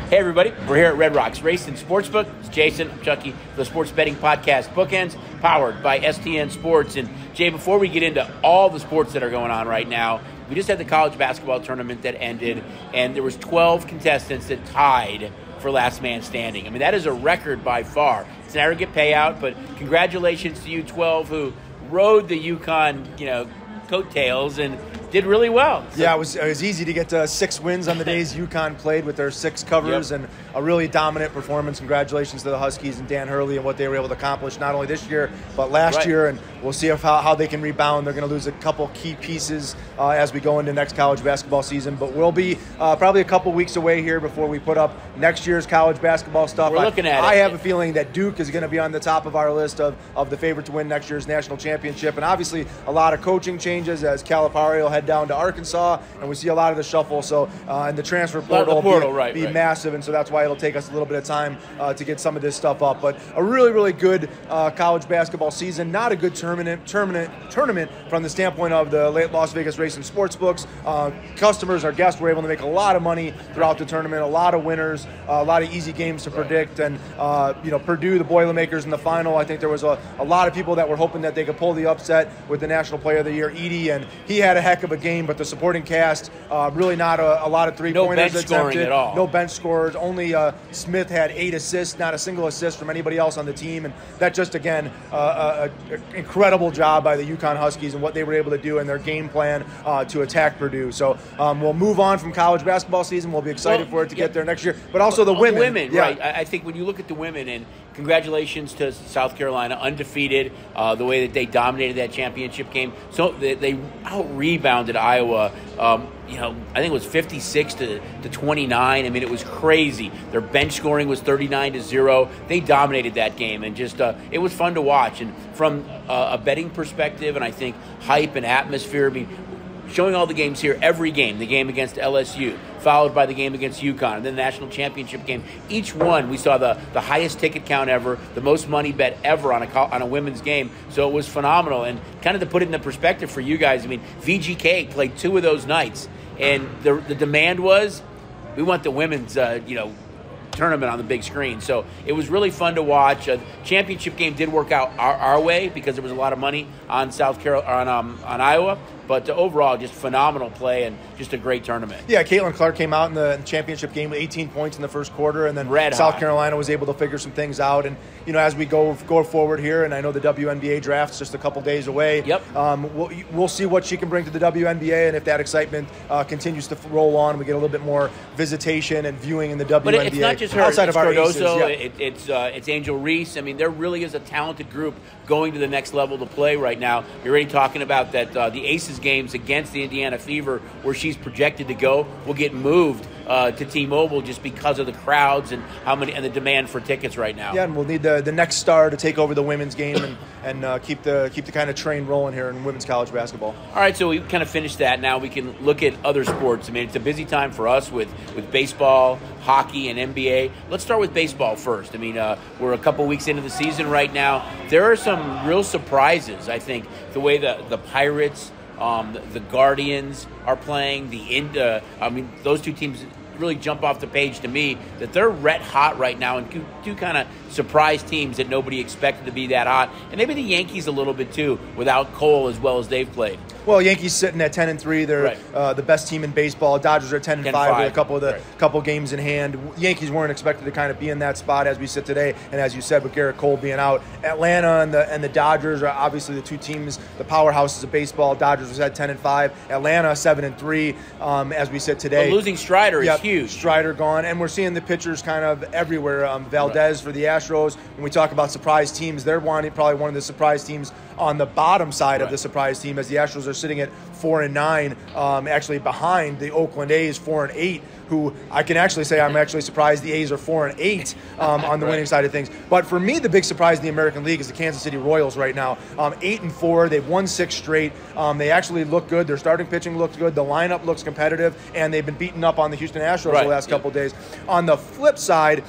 Hey everybody, we're here at Red Rocks Racing Sportsbook. It's Jason, I'm Chucky, the sports betting podcast Bookends, powered by STN Sports. And Jay, before we get into all the sports that are going on right now, we just had the college basketball tournament that ended, and there was 12 contestants that tied for last man standing. I mean, that is a record by far. It's an aggregate payout, but congratulations to you 12 who rode the UConn, coattails and did really well. So, yeah, it was easy to get 6 wins on the days UConn played with their 6 covers, and a really dominant performance. Congratulations to the Huskies and Dan Hurley and what they were able to accomplish not only this year but last year, and we'll see how they can rebound. They're going to lose a couple key pieces as we go into next college basketball season, but we'll be probably a couple weeks away here before we put up next year's college basketball stuff. We're looking at it. I have a feeling that Duke is going to be on the top of our list of the favorite to win next year's national championship, and obviously a lot of coaching changes as Calipari will head down to Arkansas, and we see a lot of the shuffle. So, and the transfer portal will be massive, and so that's why it'll take us a little bit of time to get some of this stuff up. But a really, really good college basketball season. Not a good tournament from the standpoint of the Las Vegas Racing Sportsbooks. Customers, our guests, were able to make a lot of money throughout the tournament. A lot of winners, a lot of easy games to predict, and Purdue, the Boilermakers in the final. I think there was a lot of people that were hoping that they could pull the upset with the National Player of the Year, Edey, and he had a heck of a game. But the supporting cast, really not a lot of three-pointers attempted. No bench scoring at all. No bench scorers. Only Smith had 8 assists, not a single assist from anybody else on the team. And that just, again, an incredible job by the UConn Huskies and what they were able to do in their game plan to attack Purdue. So we'll move on from college basketball season. We'll be excited for it to get there next year. But also the women. Right. I think when you look at the women, and congratulations to South Carolina, undefeated, the way that they dominated that championship game. So they out-rebounded Iowa. I think it was 56 to 29. I mean, it was crazy. Their bench scoring was 39-0. They dominated that game, and just it was fun to watch. And from a betting perspective, and I think hype and atmosphere, I mean, showing all the games here, every game, the game against LSU, followed by the game against UConn, and then the national championship game. Each one, we saw the highest ticket count ever, the most money bet ever on a women's game. So it was phenomenal. And kind of to put it in the perspective for you guys, I mean, VGK played 2 of those nights, and the demand was, we want the women's, tournament on the big screen. So it was really fun to watch. Championship game did work out our way because there was a lot of money on on Iowa. But overall, just phenomenal play and just a great tournament. Yeah, Caitlin Clark came out in the championship game with 18 points in the first quarter, and then South Carolina was able to figure some things out. And as we go forward here, and I know the WNBA draft's just a couple days away. Yep. We'll see what she can bring to the WNBA, and if that excitement continues to roll on, we get a little bit more visitation and viewing in the WNBA. But it's not just her. Outside it's of our Cardoso. aces, It's Angel Reese. I mean, there really is a talented group going to the next level to play right now. You're already talking about that the Aces games against the Indiana Fever, where she's projected to go, will get moved to T-Mobile just because of the crowds and and the demand for tickets right now. Yeah, and we'll need the next star to take over the women's game and keep the kind of train rolling here in women's college basketball. All right, so we kind of finished that. Now we can look at other sports. I mean, it's a busy time for us with baseball, hockey, and NBA. Let's start with baseball first. I mean, we're a couple weeks into the season right now. There are some real surprises, I think, the way the Pirates, the Guardians are playing. Those two teams really jump off the page to me, that they're red hot right now and do kind of surprise teams that nobody expected to be that hot. And maybe the Yankees a little bit too, without Cole as well as they've played. Well, Yankees sitting at 10-3. They're the best team in baseball. Dodgers are 10-5 with a couple games in hand. Yankees weren't expected to kind of be in that spot as we sit today. And as you said, with Garrett Cole being out, Atlanta and the Dodgers are obviously the two teams, the powerhouses of baseball. Dodgers was at 10-5. Atlanta 7-3 as we sit today. But losing Strider is huge. Strider gone, and we're seeing the pitchers kind of everywhere. Valdez for the Astros. When we talk about surprise teams, they're probably one of the surprise teams on the bottom side of the surprise team, as the Astros are sitting at 4-9, actually behind the Oakland A's 4-8, who I can actually say I'm actually surprised the A's are 4-8 on the winning side of things. But for me, the big surprise in the American League is the Kansas City Royals right now. 8-4, they've won 6 straight. They actually look good. Their starting pitching looks good. The lineup looks competitive, and they've been beating up on the Houston Astros the last couple of days. On the flip side,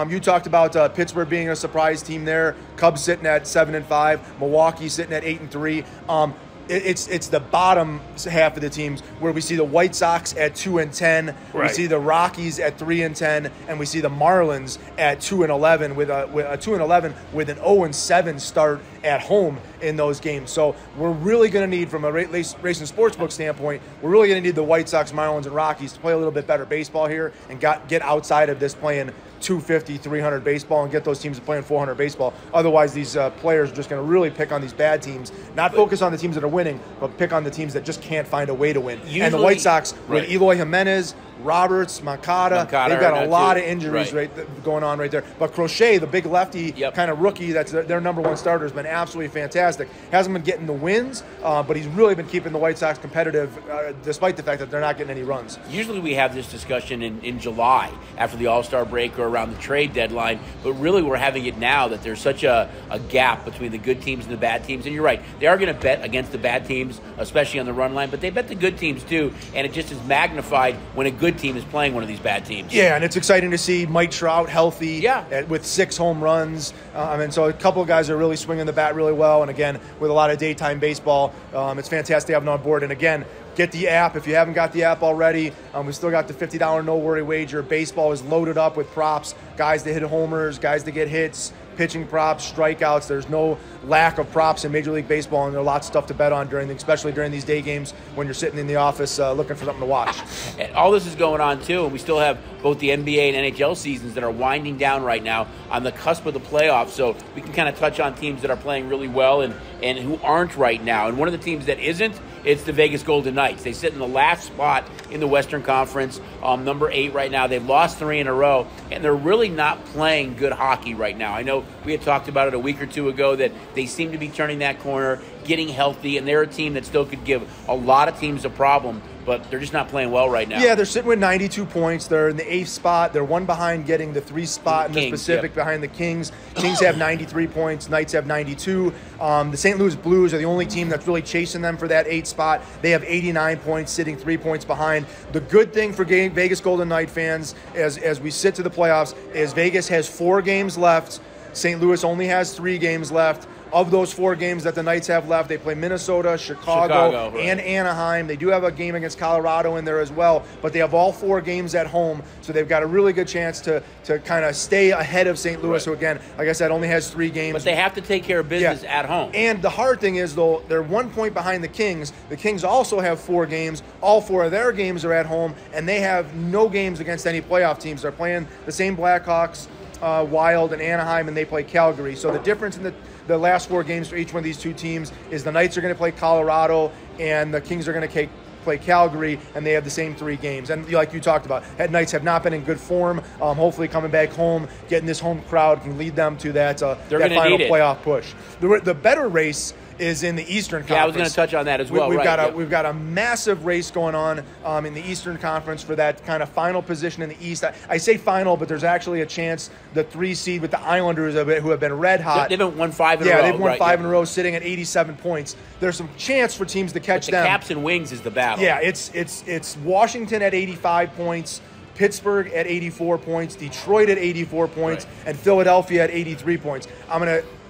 you talked about Pittsburgh being a surprise team there. Cubs sitting at 7-5. Milwaukee sitting at 8-3. it's the bottom half of the teams where we see the White Sox at 2-10, we see the Rockies at 3-10, and we see the Marlins at 2-11 with a 2-11 with an 0-7 start at home in those games. So we're really going to need, from a race and sportsbook standpoint, we're really going to need the White Sox, Marlins, and Rockies to play a little bit better baseball here and get outside of this playing 250, 300 baseball and get those teams to play in 400 baseball. Otherwise, these players are just going to really pick on these bad teams, not focus on the teams that are winning, but pick on the teams that just can't find a way to win. And the White Sox, with Eloy Jimenez, Roberts, Moncada, they've got a lot of injuries going on right there. But Crochet, the big lefty kind of rookie, that's their number one starter, has been absolutely fantastic. Hasn't been getting the wins, but he's really been keeping the White Sox competitive despite the fact that they're not getting any runs. Usually we have this discussion in July after the All-Star break or around the trade deadline, but really we're having it now that there's such a gap between the good teams and the bad teams. And you're right, they are going to bet against the bad teams, especially on the run line, but they bet the good teams too, and it just is magnified when a good team is playing one of these bad teams. Yeah, and it's exciting to see Mike Trout healthy with 6 home runs. So a couple of guys are really swinging the bat really well. And again, with a lot of daytime baseball, it's fantastic to have them on board. And again, get the app if you haven't got the app already. We still got the $50 no-worry wager. Baseball is loaded up with props, guys that hit homers, guys that get hits, pitching props, strikeouts. There's no lack of props in Major League Baseball, and there's lots of stuff to bet on especially during these day games when you're sitting in the office looking for something to watch. And all this is going on, too, and we still have both the NBA and NHL seasons that are winding down right now on the cusp of the playoffs, so we can kind of touch on teams that are playing really well and who aren't right now. And one of the teams that isn't, it's the Vegas Golden Knights. They sit in the last spot in the Western Conference, number 8 right now. They've lost 3 in a row, and they're really not playing good hockey right now. I know we had talked about it a week or two ago that they seem to be turning that corner, getting healthy, and they're a team that still could give a lot of teams a problem, but they're just not playing well right now. Yeah, they're sitting with 92 points. They're in the 8th spot. They're one behind getting the 3 spot in the Pacific behind the Kings. Kings have 93 points. Knights have 92. The St. Louis Blues are the only team that's really chasing them for that 8th spot. They have 89 points, sitting 3 points behind. The good thing for Vegas Golden Knight fans as we sit to the playoffs is Vegas has 4 games left. St. Louis only has 3 games left. Of those 4 games that the Knights have left, they play Minnesota, Chicago and Anaheim. They do have a game against Colorado in there as well, but they have all 4 games at home, so they've got a really good chance to kind of stay ahead of St. Louis, who, again, like I said, only has 3 games. But they have to take care of business at home. And the hard thing is, though, they're 1 point behind the Kings. The Kings also have 4 games. All 4 of their games are at home, and they have no games against any playoff teams. They're playing the same Blackhawks, Wild, and Anaheim, and they play Calgary. So the difference in the last 4 games for each one of these 2 teams is the Knights are going to play Colorado and the Kings are going to play Calgary, and they have the same 3 games. And like you talked about, Knights have not been in good form. Hopefully coming back home, getting this home crowd can lead them to that final playoff push. The better race is in the Eastern Conference. Yeah, I was going to touch on that as well. We've got a massive race going on in the Eastern Conference for that kind of final position in the East. I say final, but there's actually a chance the 3 seed with the Islanders who have been red hot. They've won 5 in a row. Yeah, they've won 5 in a row, sitting at 87 points. There's some chance for teams to catch them. The Caps and Wings is the battle. Yeah, it's Washington at 85 points. Pittsburgh at 84 points, Detroit at 84 points, and Philadelphia at 83 points.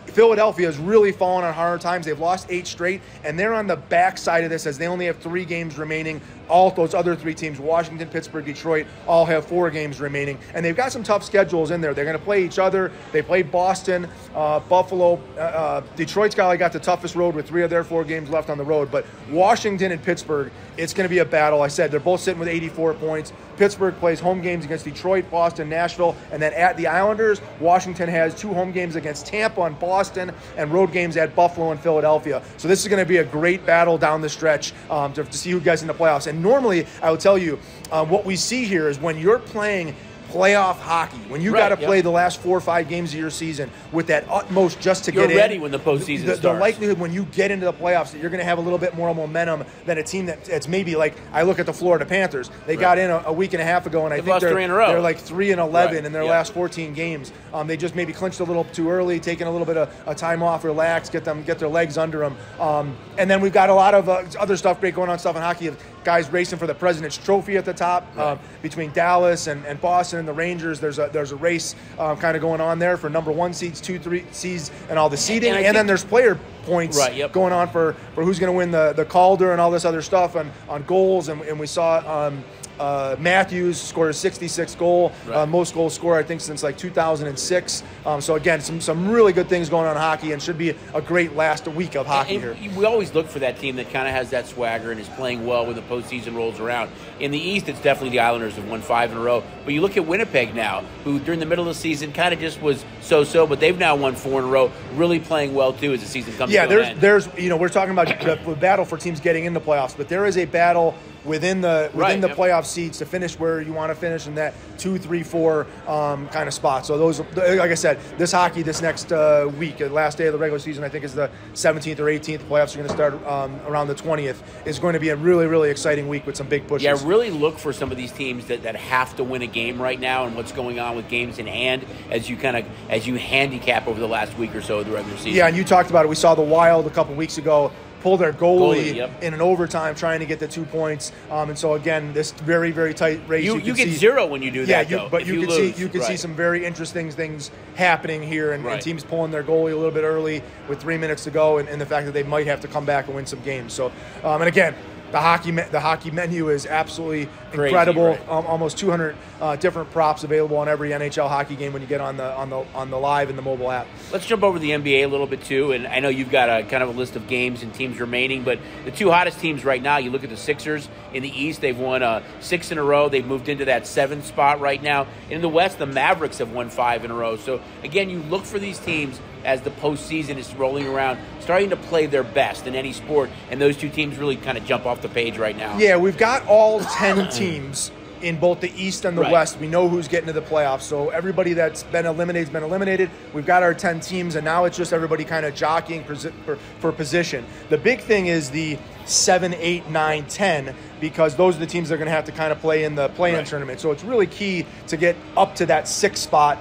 Philadelphia has really fallen on harder times. They've lost 8 straight, and they're on the backside of this as they only have 3 games remaining. All those other 3 teams, Washington, Pittsburgh, Detroit, all have 4 games remaining. And they've got some tough schedules in there. They're going to play each other. They play Boston, Buffalo. Detroit's got the toughest road with 3 of their 4 games left on the road. But Washington and Pittsburgh, it's going to be a battle. I said they're both sitting with 84 points. Pittsburgh plays home games against Detroit, Boston, Nashville, and then at the Islanders, Washington has 2 home games against Tampa and Boston, and road games at Buffalo and Philadelphia. So this is going to be a great battle down the stretch to see who gets in the playoffs. And normally, I would tell you, what we see here is when you're playing playoff hockey, when you got to play the last 4 or 5 games of your season with that utmost just to get in. You're ready when the postseason starts. The likelihood when you get into the playoffs that you're going to have a little bit more momentum than a team that's maybe like, I look at the Florida Panthers. They got in a week and a half ago, and I think they're like 3-11 in their last 14 games. They just maybe clinched a little too early, taking a little bit of time off, relax, get their legs under them. And then we've got a lot of other stuff great going on, stuff in hockey. guys racing for the President's Trophy at the top. Between Dallas and Boston and the Rangers, there's a race kind of going on there for number 1 seeds, 2, 3 seeds, and all the seeding. And then there's player points going on for who's going to win the Calder and all this other stuff on goals. And we saw Matthews scored a 66 goal, most goals scored, I think, since like 2006. So again, some really good things going on in hockey, and should be a great last week of hockey here. We always look for that team that kind of has that swagger and is playing well when the postseason rolls around. In the East, it's definitely the Islanders have won 5 in a row. But you look at Winnipeg now, who during the middle of the season kind of just was so-so, but they've now won 4 in a row, really playing well too as the season comes to an end. There's we're talking about the battle for teams getting into playoffs, but there is a battle within the playoff seats to finish where you want to finish in that 2, 3, 4 kind of spot. So those, like I said, this next week, the last day of the regular season, I think is the 17th or 18th. The playoffs are going to start around the 20th. Is going to be a really, really exciting week with some big pushes. Yeah, really look for some of these teams that have to win a game right now, and what's going on with games in hand as you handicap over the last week or so of the regular season. Yeah, and you talked about it. We saw the Wild a couple weeks ago pull their goalie in an overtime trying to get the 2 points. And so again, this very, very tight race. You get 0 when you do that. But you could see some very interesting things happening here, and teams pulling their goalie a little bit early with 3 minutes to go, and the fact that they might have to come back and win some games. So, and again, the hockey menu is absolutely incredible. Crazy, almost 200 different props available on every NHL hockey game when you get on the live and the mobile app. Let's jump over to the NBA a little bit too, and I know you've got a kind of a list of games and teams remaining, but the 2 hottest teams right now, you look at the Sixers in the East, they've won 6 in a row. They've moved into that 7th spot right now. In the West, the Mavericks have won 5 in a row. So again, you look for these teams as the postseason is rolling around, starting to play their best in any sport, and those 2 teams really kind of jump off the page right now. Yeah, we've got all 10 teams in both the East and the West. We know who's getting to the playoffs. So everybody that's been eliminated has been eliminated. We've got our 10 teams, and now it's just everybody kind of jockeying for position. The big thing is the 7, 8, 9, 10, because those are the teams that are going to have to kind of play in the play-in tournament. So it's really key to get up to that 6th spot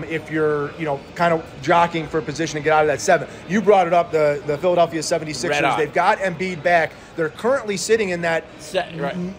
if you're, kind of jockeying for a position to get out of that 7. You brought it up, the Philadelphia 76ers. They've got Embiid back. They're currently sitting in that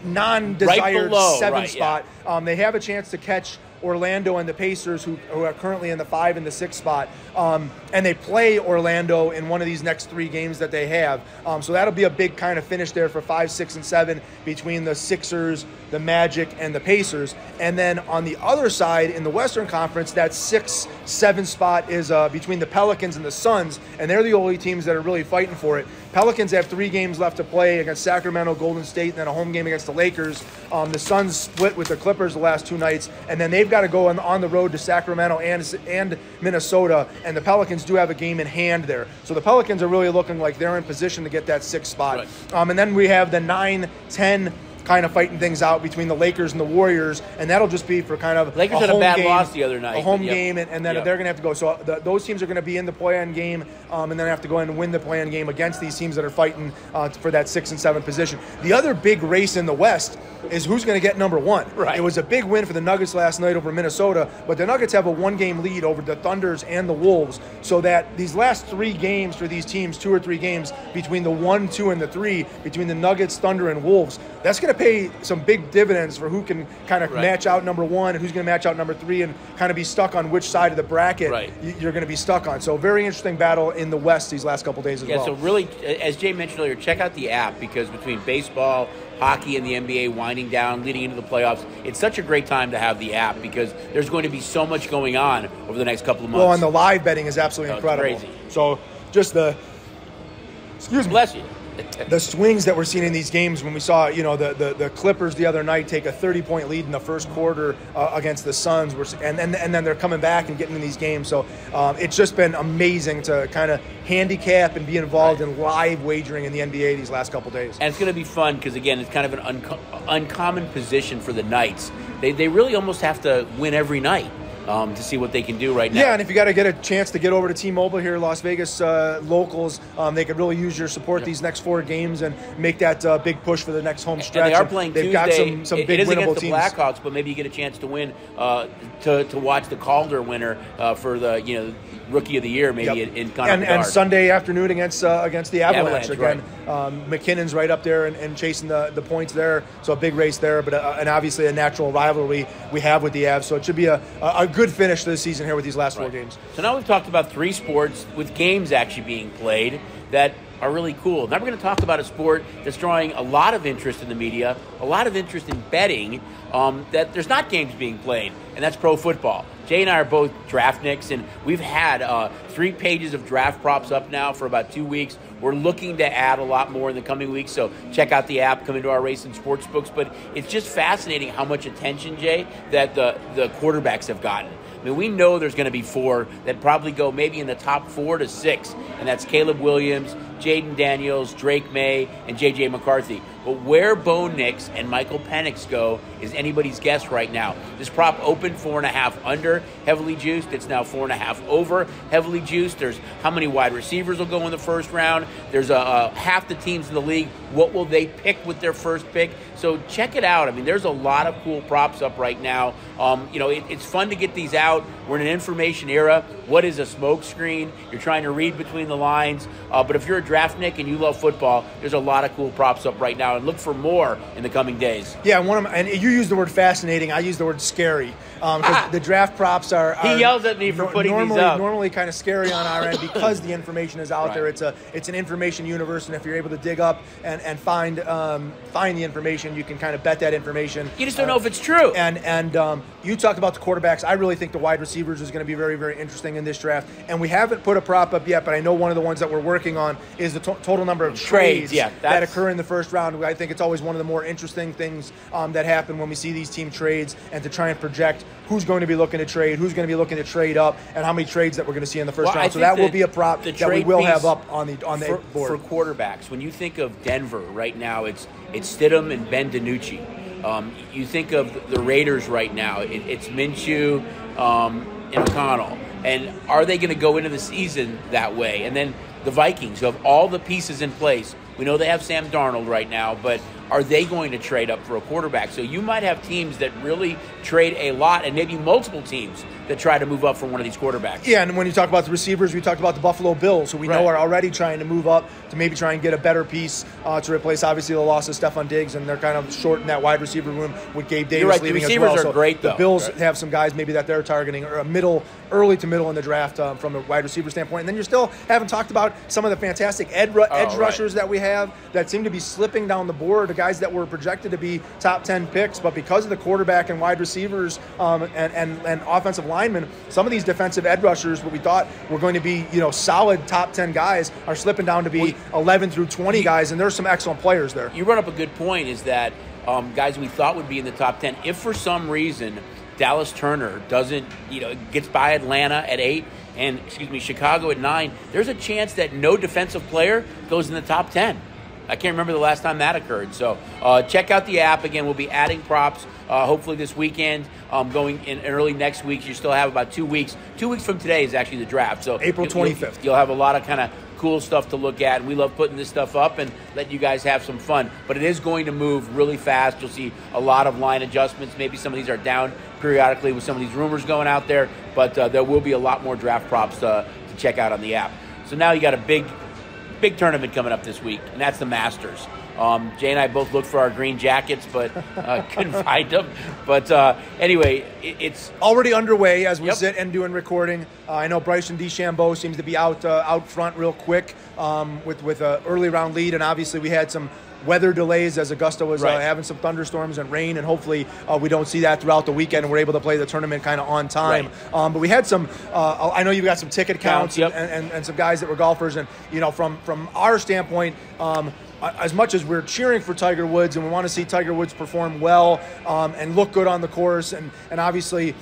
non-desired 7 spot. They have a chance to catch Orlando and the Pacers, who are currently in the 5 and the 6 spot, and they play Orlando in one of these next 3 games that they have. So that'll be a big kind of finish there for 5, 6, and 7 between the Sixers, the Magic, and the Pacers. And then on the other side, in the Western Conference, that 6, 7 spot is between the Pelicans and the Suns, and they're the only teams that are really fighting for it. Pelicans have 3 games left to play against Sacramento, Golden State, and then a home game against the Lakers. The Suns split with the Clippers the last 2 nights, and then they've got to go on the road to Sacramento and Minnesota, and the Pelicans do have a game in hand there. So the Pelicans are really looking like they're in position to get that 6th spot. And then we have the 9, 10 kind of fighting things out between the Lakers and the Warriors, and that'll just be for kind of Lakers had a bad loss the other night. A home game, and then they're going to have to go. So those teams are going to be in the play-in game, and then have to go in and win the play-in game against these teams that are fighting for that 6 and 7 position. The other big race in the West is who's going to get number 1. It was a big win for the Nuggets last night over Minnesota, but the Nuggets have a 1-game lead over the Thunders and the Wolves, so that these last 3 games for these teams, 2 or 3 games between the 1, 2, and the 3, between the Nuggets, Thunder, and Wolves, that's going to pay some big dividends for who can kind of match out number 1 and who's going to match out number 3 and kind of be stuck on which side of the bracket you're going to be stuck on. So very interesting battle in the West these last couple days as well. Yeah, so really, as Jay mentioned earlier, check out the app, because between baseball, hockey, and the NBA winding down, leading into the playoffs, it's such a great time to have the app, because there's going to be so much going on over the next couple of months. Well, and the live betting is absolutely incredible. It's crazy. So just Bless you. The swings that we're seeing in these games, when we saw, the Clippers the other night take a 30-point lead in the first quarter against the Suns, and then they're coming back and getting in these games. So it's just been amazing to kind of handicap and be involved in live wagering in the NBA these last couple days. And it's going to be fun because, again, it's kind of an uncommon position for the Knights. They really almost have to win every night to see what they can do right now. Yeah, and if you got to get a chance to get over to T-Mobile here, Las Vegas locals, they could really use your support these next 4 games and make that big push for the next home stretch. And they are playing They've Tuesday. Got some big it is winnable against teams. The Blackhawks, but maybe you get a chance to win to watch the Calder winner for the Rookie of the Year, maybe in Connor and Sunday afternoon against the Avalanche again. Right. McKinnon's right up there and chasing the points there, so a big race there. But and obviously a natural rivalry we have with the Avs, so it should be a good finish to the season here with these last 4 games. So now we've talked about 3 sports with games actually being played that are really cool. Now we're going to talk about a sport that's drawing a lot of interest in the media, a lot of interest in betting, that there's not games being played, and that's pro football. Jay and I are both draftniks, and we've had 3 pages of draft props up now for about 2 weeks. We're looking to add a lot more in the coming weeks, so check out the app, come into our race and sports books. But it's just fascinating how much attention, Jay, that the quarterbacks have gotten. I mean, we know there's going to be 4 that probably go maybe in the top 4 to 6, and that's Caleb Williams, Jaden Daniels, Drake May, and J.J. McCarthy. But where Bo Nix and Michael Penix go is anybody's guess right now. This prop opened 4.5 under, heavily juiced. It's now 4.5 over, heavily juiced. There's how many wide receivers will go in the first round. There's half the teams in the league. What will they pick with their first pick? So check it out. I mean, there's a lot of cool props up right now. It's fun to get these out. We're in an information era. What is a smoke screen? You're trying to read between the lines. But if you're a draftnik and you love football, there's a lot of cool props up right now. And look for more in the coming days. Yeah, and you use the word fascinating. I use the word scary. Because the draft props are he yells at me for putting these up. Normally kind of scary on our end because the information is out there. It's an information universe, and if you're able to dig up and find the information, you can kind of bet that information. You just don't know if it's true. And you talked about the quarterbacks. I really think the wide receivers is going to be very, very interesting in this draft. And we haven't put a prop up yet, but I know one of the ones that we're working on is the total number of trades that occur in the first round. I think it's always one of the more interesting things that happen when we see these team trades, and to try and project who's going to be looking to trade, who's going to be looking to trade up, and how many trades that we're going to see in the first round. So that will be a prop that we will have up on the board. For quarterbacks, when you think of Denver right now, it's Stidham and Ben DiNucci. You think of the Raiders right now, it's Minshew and O'Connell. And are they going to go into the season that way? And then the Vikings, who have all the pieces in place. We know they have Sam Darnold right now, but are they going to trade up for a quarterback? So you might have teams that really trade a lot, and maybe multiple teams that try to move up for one of these quarterbacks. Yeah, and when you talk about the receivers, we talked about the Buffalo Bills, who we know are already trying to move up to maybe try and get a better piece to replace, obviously, the loss of Stephon Diggs, and they're kind of short in that wide receiver room with Gabe Davis leaving as well. The receivers are great, though. The Bills have some guys maybe that they're targeting, or early to middle in the draft from a wide receiver standpoint. And then you still haven't talked about some of the fantastic edge rushers that we have that seem to be slipping down the board, the guys that were projected to be top 10 picks, but because of the quarterback and wide receivers and offensive linemen, some of these defensive edge rushers, what we thought were going to be solid top 10 guys, are slipping down to be 11 through 20 guys, and there's some excellent players there. You brought up a good point, is that guys we thought would be in the top 10, if for some reason Dallas Turner doesn't, gets by Atlanta at 8 and, Chicago at 9, there's a chance that no defensive player goes in the top 10. I can't remember the last time that occurred. So check out the app. Again, we'll be adding props hopefully this weekend, going in early next week. You still have about 2 weeks. 2 weeks from today is actually the draft. So April 25th. You'll have a lot of kind of cool stuff to look at. And we love putting this stuff up and letting you guys have some fun. But it is going to move really fast. You'll see a lot of line adjustments. Maybe some of these are down periodically with some of these rumors going out there. But there will be a lot more draft props to check out on the app. So now you got a big tournament coming up this week, and that's the Masters. Jay and I both looked for our green jackets, but couldn't find them. But anyway, it's already underway as we sit and doing recording. I know Bryson DeChambeau seems to be out front real quick with an early round lead, and obviously we had some weather delays as Augusta was having some thunderstorms and rain, and hopefully we don't see that throughout the weekend and we're able to play the tournament kind of on time. But we had some I know you've got some ticket counts and some guys that were golfers, and from our standpoint, as much as we're cheering for Tiger Woods and we want to see Tiger Woods perform well and look good on the course, and obviously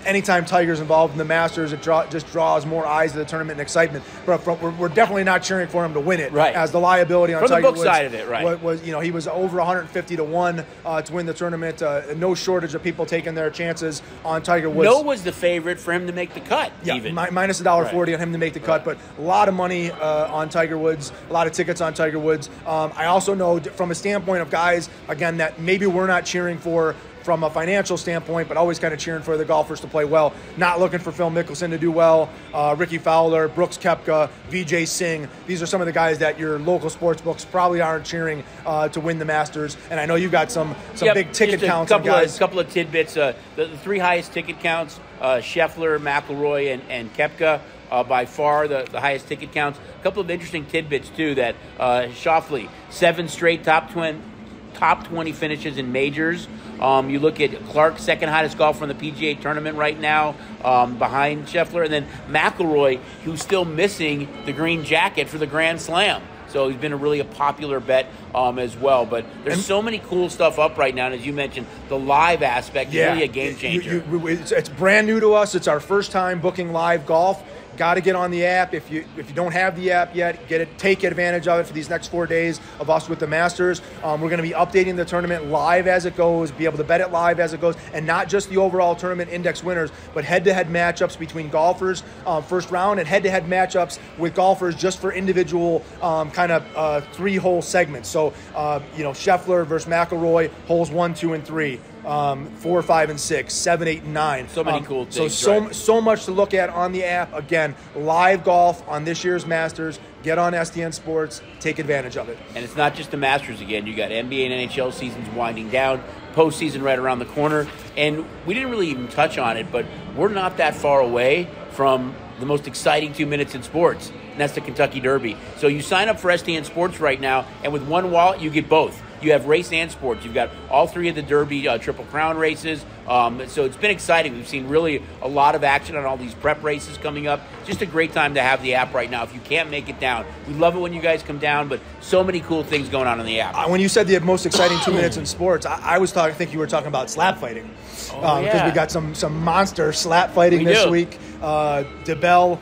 anytime Tiger's involved in the Masters, it just draws more eyes to the tournament and excitement. But we're definitely not cheering for him to win it. As the liability on Tiger Woods, from the book side of it, was he was over 150 to 1 to win the tournament. No shortage of people taking their chances on Tiger Woods. No was the favorite for him to make the cut. Even minus $1.40 on him to make the cut, but a lot of money on Tiger Woods, a lot of tickets on Tiger Woods. I also know from a standpoint of guys, again, that maybe we're not cheering for from a financial standpoint, but always kind of cheering for the golfers to play well. Not looking for Phil Mickelson to do well. Ricky Fowler, Brooks Koepka, Vijay Singh. These are some of the guys that your local sports books probably aren't cheering to win the Masters. And I know you've got some big ticket counts. A couple of tidbits. The three highest ticket counts, Scheffler, McIlroy, and Koepka. By far the highest ticket counts. A couple of interesting tidbits, too, that Schauffele, 7 straight top 20 finishes in majors. You look at Clark, second hottest golfer in the PGA tournament right now, behind Scheffler. And then McIlroy, who's still missing the green jacket for the Grand Slam. So he's been a popular bet as well. But there's so many cool stuff up right now. And as you mentioned, the live aspect is really a game changer. It's brand new to us. It's our first time booking live golf. Got to get on the app. If you don't have the app yet, take advantage of it for these next 4 days of us with the Masters. We're going to be updating the tournament live as it goes, be able to bet it live as it goes, and not just the overall tournament index winners, but head-to-head matchups between golfers first round and head-to-head matchups with golfers just for individual 3-hole segments. So, Scheffler versus McIlroy, holes 1, 2, and 3. 4, 5, and 6, 7, 8, and 9. So many cool things. So much to look at on the app. Again, live golf on this year's Masters. Get on STN Sports. Take advantage of it. And it's not just the Masters again. You got NBA and NHL seasons winding down. Postseason right around the corner. And we didn't really even touch on it, but we're not that far away from the most exciting 2 minutes in sports, and that's the Kentucky Derby. So you sign up for STN Sports right now, and with one wallet, you get both. You have race and sports. You've got all 3 of the Derby Triple Crown races. So it's been exciting. We've seen really a lot of action on all these prep races coming up. Just a great time to have the app right now if you can't make it down. We love it when you guys come down, but so many cool things going on in the app. When you said the most exciting 2 minutes in sports, I think you were talking about slap fighting. Because we got some monster slap fighting this week. DeBell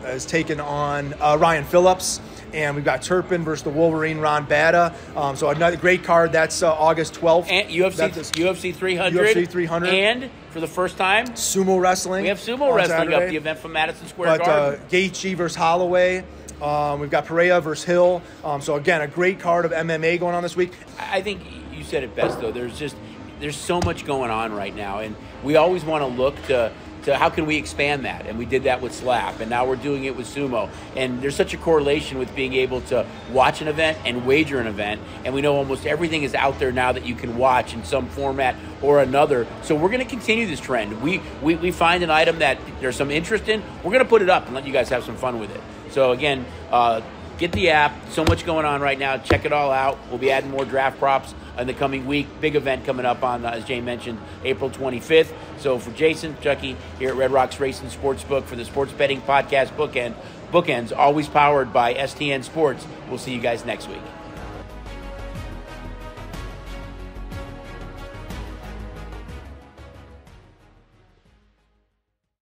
has taken on Ryan Phillips. And we've got Turpin versus the Wolverine Ron Bata. So another great card. That's August 12th. And UFC 300. UFC 300. And for the first time, Sumo wrestling. We have Sumo wrestling up, the event from Madison Square Garden. Gaethje versus Holloway. We've got Pereira versus Hill. So again, a great card of MMA going on this week. I think you said it best, though. There's so much going on right now. And we always want to look to how can we expand that? And we did that with Slap, and now we're doing it with Sumo. And there's such a correlation with being able to watch an event and wager an event. And we know almost everything is out there now that you can watch in some format or another. So we're going to continue this trend. We find an item that there's some interest in, we're going to put it up and let you guys have some fun with it. So again, get the app. So much going on right now. Check it all out. We'll be adding more draft props in the coming week. Big event coming up on, as Jay mentioned, April 25th. So for Jason, Chucky, here at Red Rocks Racing Sportsbook for the Sports Betting Podcast Bookends, always powered by STN Sports. We'll see you guys next week.